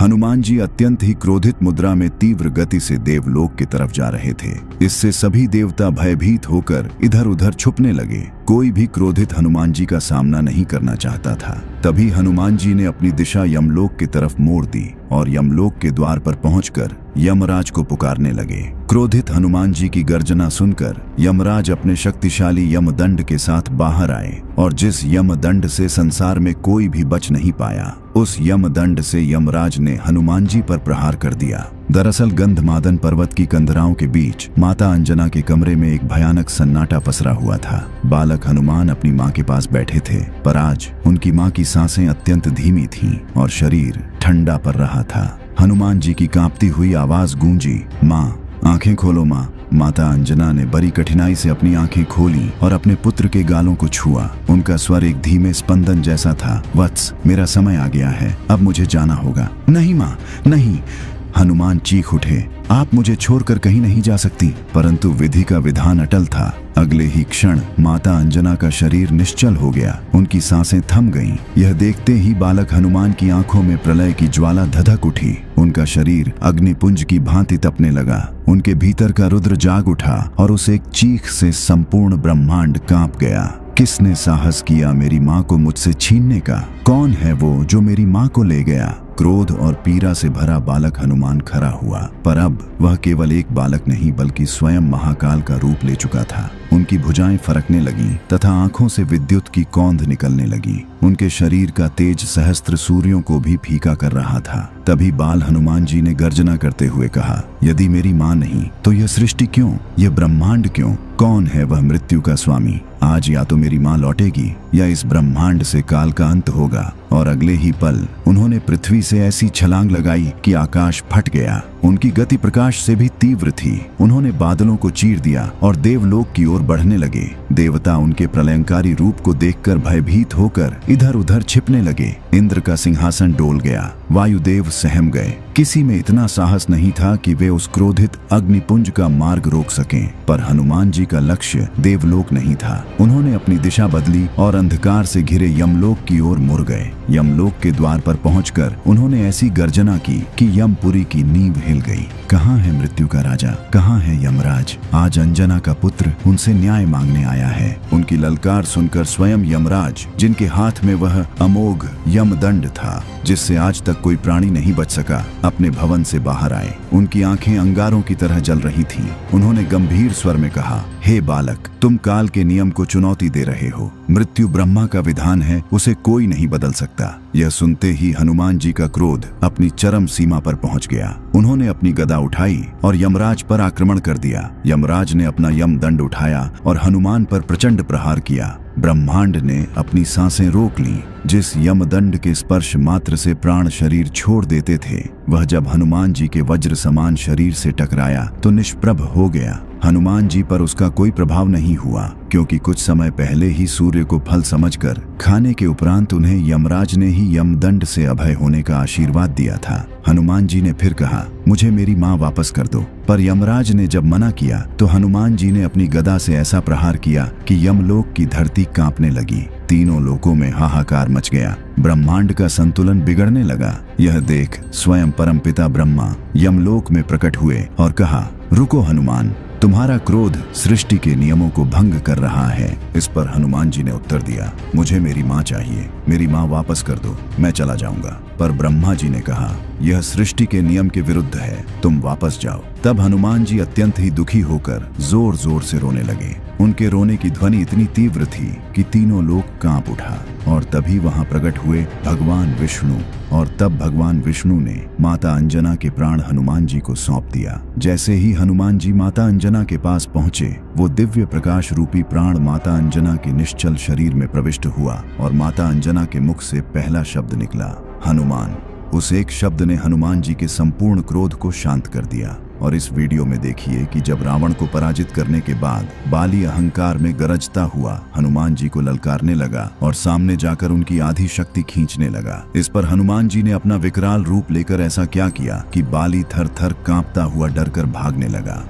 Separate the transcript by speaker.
Speaker 1: हनुमान जी अत्यंत ही क्रोधित मुद्रा में तीव्र गति से देवलोक की तरफ जा रहे थे। इससे सभी देवता भयभीत होकर इधर उधर छुपने लगे। कोई भी क्रोधित हनुमान जी का सामना नहीं करना चाहता था। तभी हनुमान जी ने अपनी दिशा यमलोक की तरफ मोड़ दी और यमलोक के द्वार पर पहुंचकर यमराज को पुकारने लगे। क्रोधित हनुमान जी की गर्जना सुनकर यमराज अपने शक्तिशाली यमदंड के साथ बाहर आए और जिस यमदंड से संसार में कोई भी बच नहीं पाया, उस यमदंड से यमराज ने हनुमान जी पर प्रहार कर दिया। दरअसल गंधमादन पर्वत की कंदराओं के बीच माता अंजना के कमरे में एक भयानक सन्नाटा पसरा हुआ था। बालक हनुमान अपनी माँ के पास बैठे थे, पर आज उनकी माँ की सांसें अत्यंत धीमी थीं और शरीर ठंडा पड़ रहा था। हनुमान जी की कांपती हुई आवाज गूंजी, माँ आंखें खोलो माँ। माता अंजना ने बड़ी कठिनाई से अपनी आंखें खोली और अपने पुत्र के गालों को छुआ। उनका स्वर एक धीमे स्पंदन जैसा था, वत्स मेरा समय आ गया है, अब मुझे जाना होगा। नहीं माँ नहीं, हनुमान चीख उठे, आप मुझे छोड़कर कहीं नहीं जा सकती। परंतु विधि का विधान अटल था। अगले ही क्षण माता अंजना का शरीर निश्चल हो गया, उनकी सांसें थम गईं। यह देखते ही बालक हनुमान की आंखों में प्रलय की ज्वाला धधक उठी। उनका शरीर अग्निपुंज की भांति तपने लगा। उनके भीतर का रुद्र जाग उठा और उस एक चीख से संपूर्ण ब्रह्मांड कांप गया। किसने साहस किया मेरी माँ को मुझसे छीनने का? कौन है वो जो मेरी माँ को ले गया? क्रोध और पीड़ा से भरा बालक हनुमान खड़ा हुआ, पर अब वह केवल एक बालक नहीं बल्कि स्वयं महाकाल का रूप ले चुका था। उनकी भुजाएं फरकने लगीं तथा आंखों से विद्युत की कौंध निकलने लगी। उनके शरीर का तेज सहस्त्र सूर्यों को भी फीका कर रहा था। तभी बाल हनुमान जी ने गर्जना करते हुए कहा, यदि मेरी माँ नहीं तो यह सृष्टि क्यों, यह ब्रह्मांड क्यों? कौन है वह मृत्यु का स्वामी? आज या तो मेरी माँ लौटेगी या इस ब्रह्मांड से काल का अंत होगा। और अगले ही पल उन्होंने पृथ्वी से ऐसी छलांग लगाई कि आकाश फट गया। उनकी गति प्रकाश से भी तीव्र थी। उन्होंने बादलों को चीर दिया और देवलोक की ओर बढ़ने लगे। देवता उनके प्रलयंकारी रूप को देखकर भयभीत होकर इधर उधर छिपने लगे। इंद्र का सिंहासन डोल गया, वायुदेव सहम गए। किसी में इतना साहस नहीं था कि वे उस क्रोधित अग्निपुंज का मार्ग रोक सकें। पर हनुमान जी का लक्ष्य देवलोक नहीं था। उन्होंने अपनी दिशा बदली और अंधकार से घिरे यमलोक की ओर मुड़ गए। यमलोक के द्वार पर पहुंचकर उन्होंने ऐसी गर्जना की कि यमपुरी की नींव हिल गई। कहाँ है मृत्यु का राजा? कहाँ है यमराज? आज अंजना का पुत्र उनसे न्याय मांगने आया है। उनकी ललकार सुनकर स्वयं यमराज, जिनके हाथ में वह अमोघ यमदंड था जिससे आज तक कोई प्राणी नहीं बच सका, अपने भवन से बाहर आए। उनकी आंखें अंगारों की तरह जल रही थीं। उन्होंने गंभीर स्वर में कहा, हे बालक, तुम काल के नियम को चुनौती दे रहे हो। मृत्यु ब्रह्मा का विधान है, उसे कोई नहीं बदल सकता। यह सुनते ही हनुमान जी का क्रोध अपनी चरम सीमा पर पहुंच गया। उन्होंने अपनी गदा उठाई और यमराज पर आक्रमण कर दिया। यमराज ने अपना यमदंड उठाया और हनुमान पर प्रचंड प्रहार किया। ब्रह्मांड ने अपनी सांसें रोक लीं। जिस यमदंड के स्पर्श मात्र से प्राण शरीर छोड़ देते थे, वह जब हनुमान जी के वज्र समान शरीर से टकराया तो निष्प्रभ हो गया। हनुमान जी पर उसका कोई प्रभाव नहीं हुआ, क्योंकि कुछ समय पहले ही सूर्य को फल समझकर खाने के उपरांत उन्हें यमराज ने ही यमदंड से अभय होने का आशीर्वाद दिया था। हनुमान जी ने फिर कहा, मुझे मेरी माँ वापस कर दो। पर यमराज ने जब मना किया तो हनुमान जी ने अपनी गदा से ऐसा प्रहार किया कि यमलोक की धरती कांपने लगी। तीनों लोकों में हाहाकार मच गया। ब्रह्मांड का संतुलन बिगड़ने लगा। यह देख स्वयं परमपिता ब्रह्मा यमलोक में प्रकट हुए और कहा, रुको हनुमान, तुम्हारा क्रोध सृष्टि के नियमों को भंग कर रहा है। इस पर हनुमान जी ने उत्तर दिया, मुझे मेरी माँ चाहिए, मेरी माँ वापस कर दो, मैं चला जाऊंगा। पर ब्रह्मा जी ने कहा, यह सृष्टि के नियम के विरुद्ध है, तुम वापस जाओ। तब हनुमान जी अत्यंत ही दुखी होकर जोर जोर से रोने लगे। उनके रोने की ध्वनि इतनी तीव्र थी कि तीनों लोग कांप उठा। और तभी वहां प्रकट हुए भगवान विष्णु। और तब भगवान विष्णु ने माता अंजना के प्राण हनुमान जी को सौंप दिया। जैसे ही हनुमान जी माता अंजना के पास पहुंचे, वो दिव्य प्रकाश रूपी प्राण माता अंजना के निश्चल शरीर में प्रविष्ट हुआ और माता अंजना के मुख से पहला शब्द निकला, हनुमान। उस एक शब्द ने हनुमान जी के संपूर्ण क्रोध को शांत कर दिया। और इस वीडियो में देखिए कि जब रावण को पराजित करने के बाद बाली अहंकार में गरजता हुआ हनुमान जी को ललकारने लगा और सामने जाकर उनकी आधी शक्ति खींचने लगा। इस पर हनुमान जी ने अपना विकराल रूप लेकर ऐसा क्या किया कि बाली थर थर कांपता हुआ डरकर भागने लगा।